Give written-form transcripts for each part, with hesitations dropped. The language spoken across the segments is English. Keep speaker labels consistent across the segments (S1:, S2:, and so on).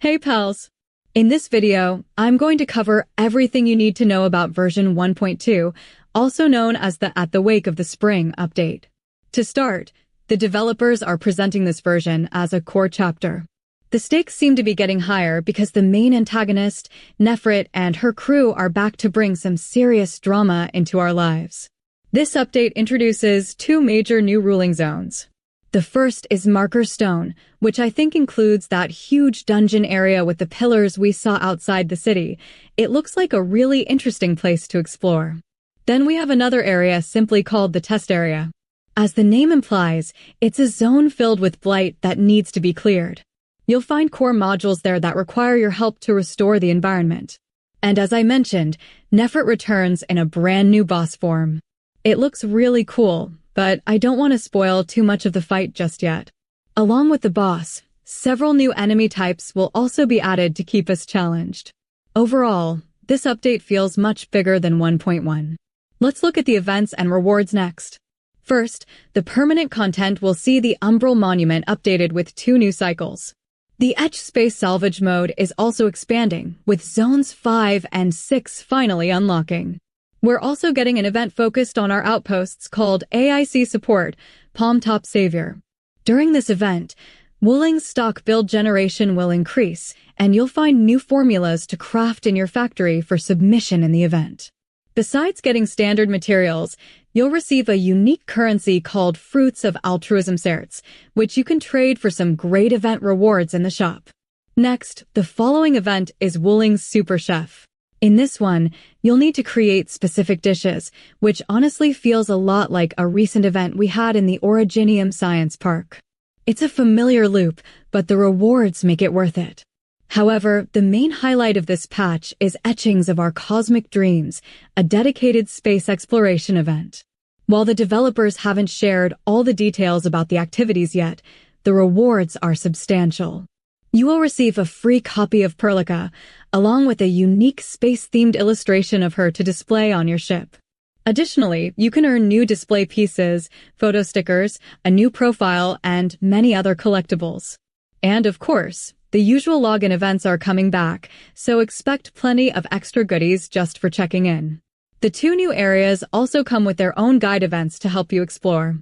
S1: Hey pals! In this video, I'm going to cover everything you need to know about version 1.2, also known as the At the Wake of the Spring update. To start, the developers are presenting this version as a core chapter. The stakes seem to be getting higher because the main antagonist, Nefrit, and her crew are back to bring some serious drama into our lives. This update introduces two major new ruling zones. The first is Marker Stone, which I think includes that huge dungeon area with the pillars we saw outside the city. It looks like a really interesting place to explore. Then we have another area simply called the Test Area. As the name implies, it's a zone filled with blight that needs to be cleared. You'll find core modules there that require your help to restore the environment. And as I mentioned, Nefrit returns in a brand new boss form. It looks really cool, but I don't want to spoil too much of the fight just yet. Along with the boss, several new enemy types will also be added to keep us challenged. Overall, this update feels much bigger than 1.1. Let's look at the events and rewards next. First, the permanent content will see the Umbral Monument updated with 2 new cycles. The Etch Space Salvage mode is also expanding, with Zones 5 and 6 finally unlocking. We're also getting an event focused on our outposts called AIC Support, Palm Top Savior. During this event, Wooling's stock build generation will increase, and you'll find new formulas to craft in your factory for submission in the event. Besides getting standard materials, you'll receive a unique currency called Fruits of Altruism certs, which you can trade for some great event rewards in the shop. Next, the following event is Wooling's Super Chef. In this one, you'll need to create specific dishes, which honestly feels a lot like a recent event we had in the Originium Science Park. It's a familiar loop, but the rewards make it worth it. However, the main highlight of this patch is Etchings of Our Cosmic Dreams, a dedicated space exploration event. While the developers haven't shared all the details about the activities yet, the rewards are substantial. You will receive a free copy of Perlica, along with a unique space-themed illustration of her to display on your ship. Additionally, you can earn new display pieces, photo stickers, a new profile, and many other collectibles. And of course, the usual login events are coming back, so expect plenty of extra goodies just for checking in. The 2 new areas also come with their own guide events to help you explore.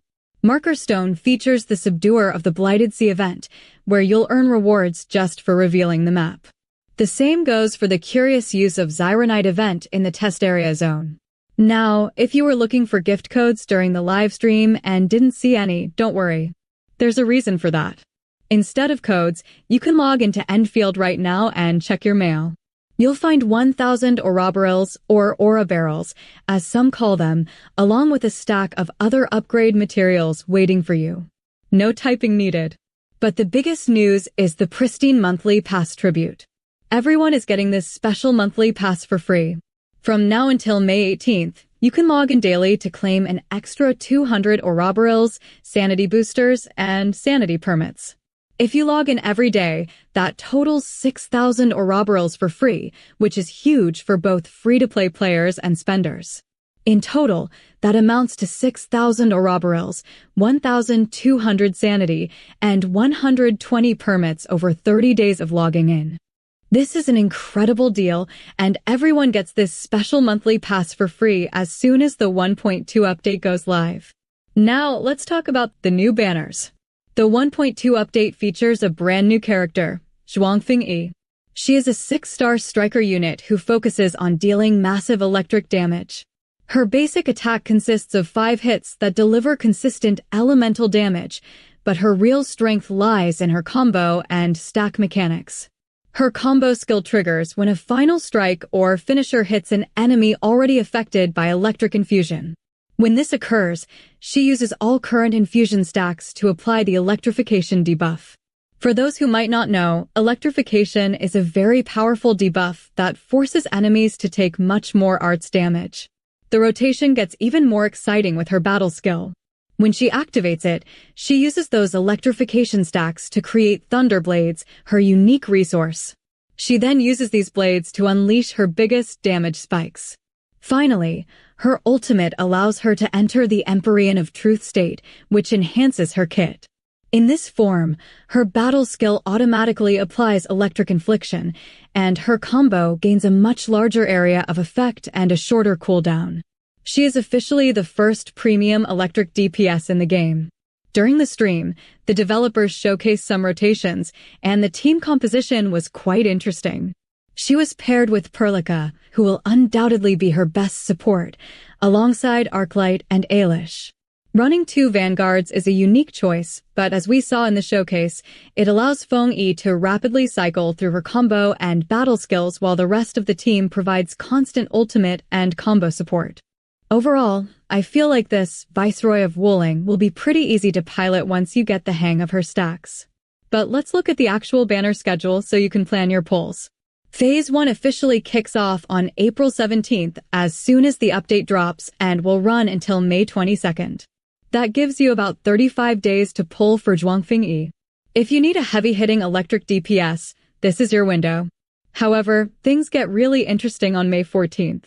S1: Marker Stone features the Subduer of the Blighted Sea event, where you'll earn rewards just for revealing the map. The same goes for the Curious Use of Zyronite event in the Test Area zone. Now, if you were looking for gift codes during the live stream and didn't see any, don't worry. There's a reason for that. Instead of codes, you can log into Endfield right now and check your mail. You'll find 1,000 Ouroboros, or Aura Barrels, as some call them, along with a stack of other upgrade materials waiting for you. No typing needed. But the biggest news is the Pristine Monthly Pass Tribute. Everyone is getting this special monthly pass for free. From now until May 18th, you can log in daily to claim an extra 200 Ouroboros, sanity boosters, and sanity permits. If you log in every day, that totals 6,000 Ouroboros for free, which is huge for both free-to-play players and spenders. In total, that amounts to 6,000 Ouroboros, 1,200 sanity, and 120 permits over 30 days of logging in. This is an incredible deal, and everyone gets this special monthly pass for free as soon as the 1.2 update goes live. Now, let's talk about the new banners. The 1.2 update features a brand new character, Zhuangfeng. She is a 6-star striker unit who focuses on dealing massive electric damage. Her basic attack consists of 5 hits that deliver consistent elemental damage, but her real strength lies in her combo and stack mechanics. Her combo skill triggers when a final strike or finisher hits an enemy already affected by electric infusion. When this occurs, she uses all current infusion stacks to apply the electrification debuff. For those who might not know, electrification is a very powerful debuff that forces enemies to take much more arts damage. The rotation gets even more exciting with her battle skill. When she activates it, she uses those electrification stacks to create Thunder Blades, her unique resource. She then uses these blades to unleash her biggest damage spikes. Finally, her ultimate allows her to enter the Empyrean of Truth state, which enhances her kit. In this form, her battle skill automatically applies electric infliction, and her combo gains a much larger area of effect and a shorter cooldown. She is officially the first premium electric DPS in the game. During the stream, the developers showcased some rotations, and the team composition was quite interesting. She was paired with Perlica, who will undoubtedly be her best support, alongside Arknight and Ailish. Running 2 Vanguards is a unique choice, but as we saw in the showcase, it allows Feng Yi to rapidly cycle through her combo and battle skills while the rest of the team provides constant ultimate and combo support. Overall, I feel like this Viceroy of Wuling will be pretty easy to pilot once you get the hang of her stacks. But let's look at the actual banner schedule so you can plan your pulls. Phase 1 officially kicks off on April 17th as soon as the update drops and will run until May 22nd. That gives you about 35 days to pull for Zhuangfeng Yi. If you need a heavy-hitting electric DPS, this is your window. However, things get really interesting on May 14th.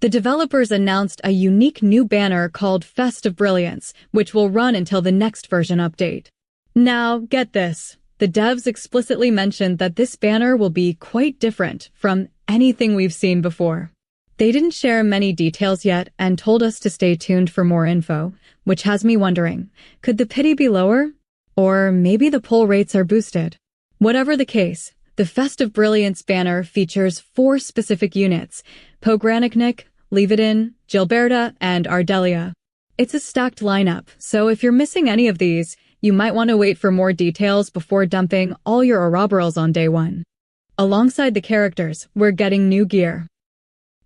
S1: The developers announced a unique new banner called Fest of Brilliance, which will run until the next version update. Now, get this. The devs explicitly mentioned that this banner will be quite different from anything we've seen before. They didn't share many details yet and told us to stay tuned for more info, which has me wondering, could the pity be lower? Or maybe the pull rates are boosted? Whatever the case, the Festive Brilliance banner features 4 specific units: Pogranichnik, Levitin, Gilberta, and Ardelia. It's a stacked lineup, so if you're missing any of these, you might want to wait for more details before dumping all your Ouroborals on day 1. Alongside the characters, we're getting new gear.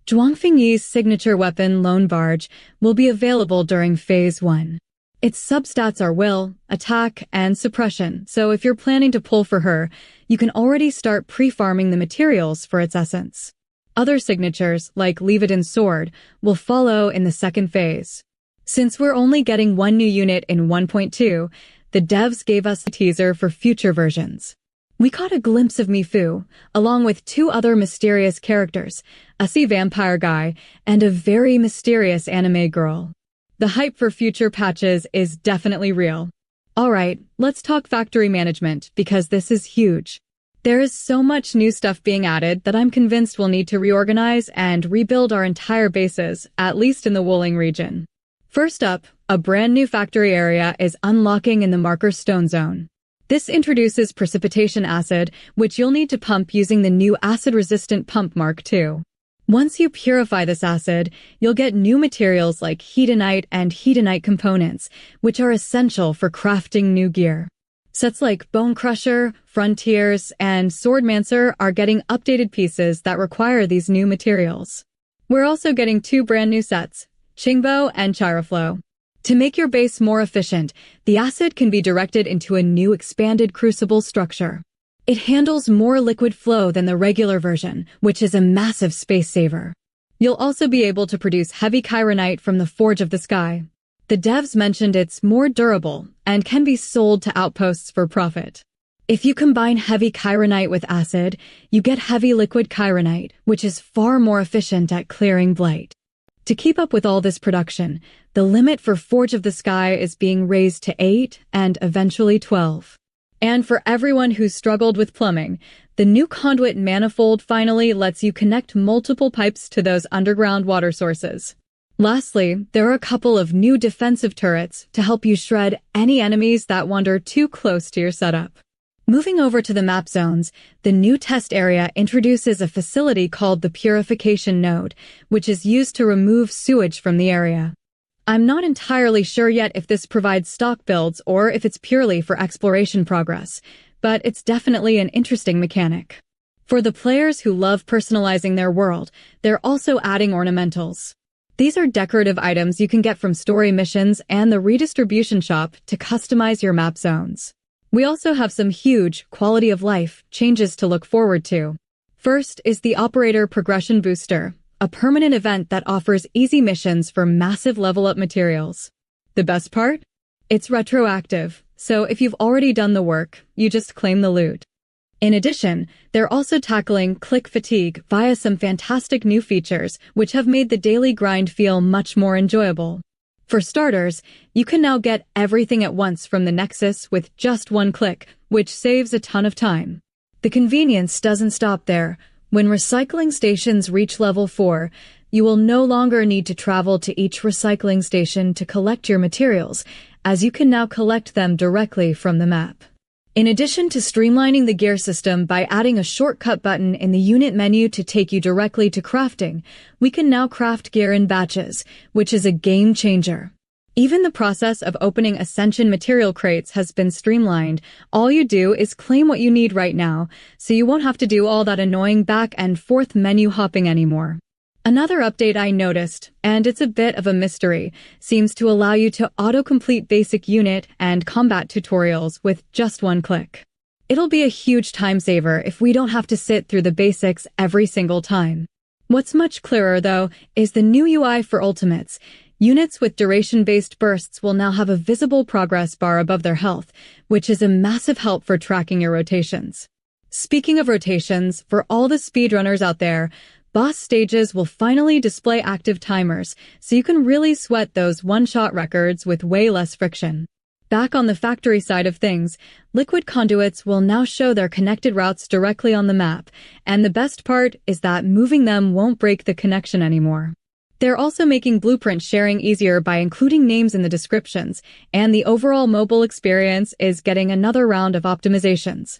S1: Zhuangfeng Yi's signature weapon, Lone Barge, will be available during Phase 1. Its substats are Will, Attack, and Suppression, so if you're planning to pull for her, you can already start pre-farming the materials for its essence. Other signatures, like Levitin's Sword, will follow in the second phase. Since we're only getting 1 new unit in 1.2, the devs gave us a teaser for future versions. We caught a glimpse of Mifu, along with 2 other mysterious characters, a sea vampire guy, and a very mysterious anime girl. The hype for future patches is definitely real. Alright, let's talk factory management, because this is huge. There is so much new stuff being added that I'm convinced we'll need to reorganize and rebuild our entire bases, at least in the Wuling region. First up, a brand new factory area is unlocking in the Marker Stone Zone. This introduces precipitation acid, which you'll need to pump using the new acid-resistant pump Mark II. Once you purify this acid, you'll get new materials like Hedonite and Hedonite components, which are essential for crafting new gear. Sets like Bone Crusher, Frontiers, and Swordmancer are getting updated pieces that require these new materials. We're also getting 2 brand new sets, Qingbo and Chiraflow. To make your base more efficient, the acid can be directed into a new expanded crucible structure. It handles more liquid flow than the regular version, which is a massive space saver. You'll also be able to produce heavy chironite from the Forge of the Sky. The devs mentioned it's more durable and can be sold to outposts for profit. If you combine heavy chironite with acid, you get heavy liquid chironite, which is far more efficient at clearing blight. To keep up with all this production, the limit for Forge of the Sky is being raised to 8 and eventually 12. And for everyone who struggled with plumbing, the new conduit manifold finally lets you connect multiple pipes to those underground water sources. Lastly, there are a couple of new defensive turrets to help you shred any enemies that wander too close to your setup. Moving over to the map zones, the new test area introduces a facility called the Purification Node, which is used to remove sewage from the area. I'm not entirely sure yet if this provides stock builds or if it's purely for exploration progress, but it's definitely an interesting mechanic. For the players who love personalizing their world, they're also adding ornamentals. These are decorative items you can get from story missions and the redistribution shop to customize your map zones. We also have some huge quality of life changes to look forward to. First is the Operator Progression Booster, a permanent event that offers easy missions for massive level-up materials. The best part? It's retroactive, so if you've already done the work, you just claim the loot. In addition, they're also tackling click fatigue via some fantastic new features which have made the daily grind feel much more enjoyable. For starters, you can now get everything at once from the Nexus with just one click, which saves a ton of time. The convenience doesn't stop there. When recycling stations reach level 4, you will no longer need to travel to each recycling station to collect your materials, as you can now collect them directly from the map. In addition to streamlining the gear system by adding a shortcut button in the unit menu to take you directly to crafting, we can now craft gear in batches, which is a game changer. Even the process of opening Ascension material crates has been streamlined. All you do is claim what you need right now, so you won't have to do all that annoying back and forth menu hopping anymore. Another update I noticed, and it's a bit of a mystery, seems to allow you to auto-complete basic unit and combat tutorials with just one click. It'll be a huge time saver if we don't have to sit through the basics every single time. What's much clearer, though, is the new UI for Ultimates. Units with duration-based bursts will now have a visible progress bar above their health, which is a massive help for tracking your rotations. Speaking of rotations, for all the speedrunners out there, boss stages will finally display active timers, so you can really sweat those one-shot records with way less friction. Back on the factory side of things, liquid conduits will now show their connected routes directly on the map, and the best part is that moving them won't break the connection anymore. They're also making blueprint sharing easier by including names in the descriptions, and the overall mobile experience is getting another round of optimizations.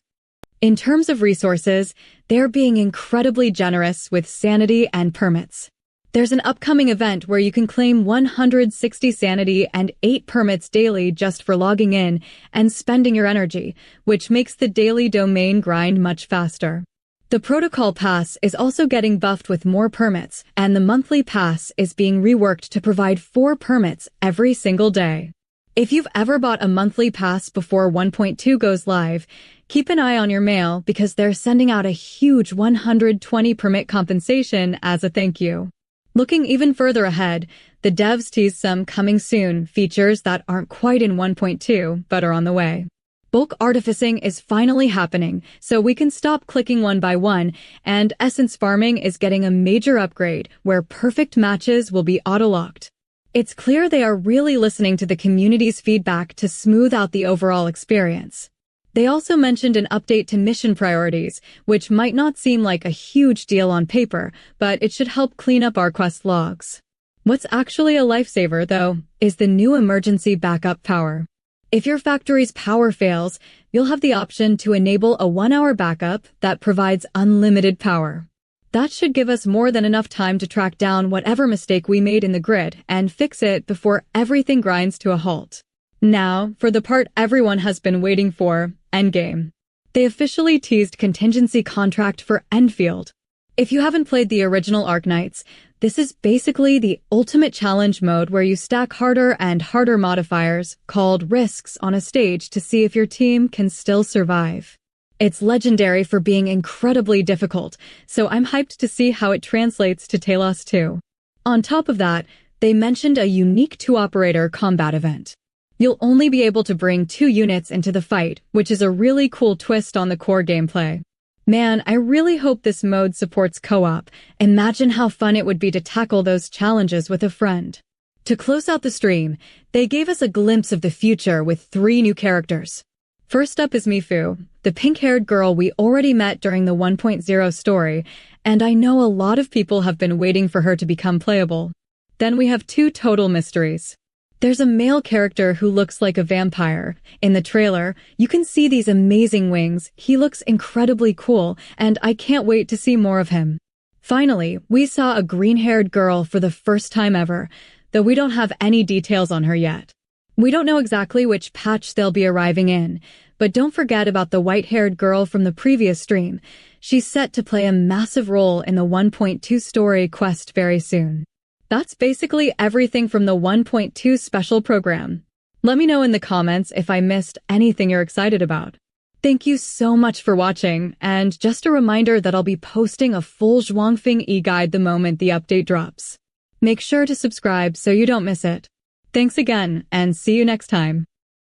S1: In terms of resources, they're being incredibly generous with sanity and permits. There's an upcoming event where you can claim 160 sanity and 8 permits daily just for logging in and spending your energy, which makes the daily domain grind much faster. The Protocol Pass is also getting buffed with more permits, and the monthly pass is being reworked to provide 4 permits every single day. If you've ever bought a monthly pass before 1.2 goes live, keep an eye on your mail because they're sending out a huge 120 permit compensation as a thank you. Looking even further ahead, the devs teased some coming soon features that aren't quite in 1.2 but are on the way. Bulk artificing is finally happening, so we can stop clicking one by one, and essence farming is getting a major upgrade where perfect matches will be auto-locked. It's clear they are really listening to the community's feedback to smooth out the overall experience. They also mentioned an update to mission priorities, which might not seem like a huge deal on paper, but it should help clean up our quest logs. What's actually a lifesaver, though, is the new emergency backup power. If your factory's power fails, you'll have the option to enable a 1-hour backup that provides unlimited power. That should give us more than enough time to track down whatever mistake we made in the grid and fix it before everything grinds to a halt. Now, for the part everyone has been waiting for, Endgame. They officially teased contingency contract for Endfield. If you haven't played the original Arknights, this is basically the ultimate challenge mode where you stack harder and harder modifiers, called risks, on a stage to see if your team can still survive. It's legendary for being incredibly difficult, so I'm hyped to see how it translates to Talos-II. On top of that, they mentioned a unique 2-operator combat event. You'll only be able to bring 2 units into the fight, which is a really cool twist on the core gameplay. Man, I really hope this mode supports co-op. Imagine how fun it would be to tackle those challenges with a friend. To close out the stream, they gave us a glimpse of the future with 3 new characters. First up is Mifu, the pink-haired girl we already met during the 1.0 story, and I know a lot of people have been waiting for her to become playable. Then we have 2 total mysteries. There's a male character who looks like a vampire. In the trailer, you can see these amazing wings. He looks incredibly cool, and I can't wait to see more of him. Finally, we saw a green-haired girl for the first time ever, though we don't have any details on her yet. We don't know exactly which patch they'll be arriving in, but don't forget about the white-haired girl from the previous stream. She's set to play a massive role in the 1.2 story quest very soon. That's basically everything from the 1.2 special program. Let me know in the comments if I missed anything you're excited about. Thank you so much for watching, and just a reminder that I'll be posting a full Zhuangfeng e-guide the moment the update drops. Make sure to subscribe so you don't miss it. Thanks again, and see you next time.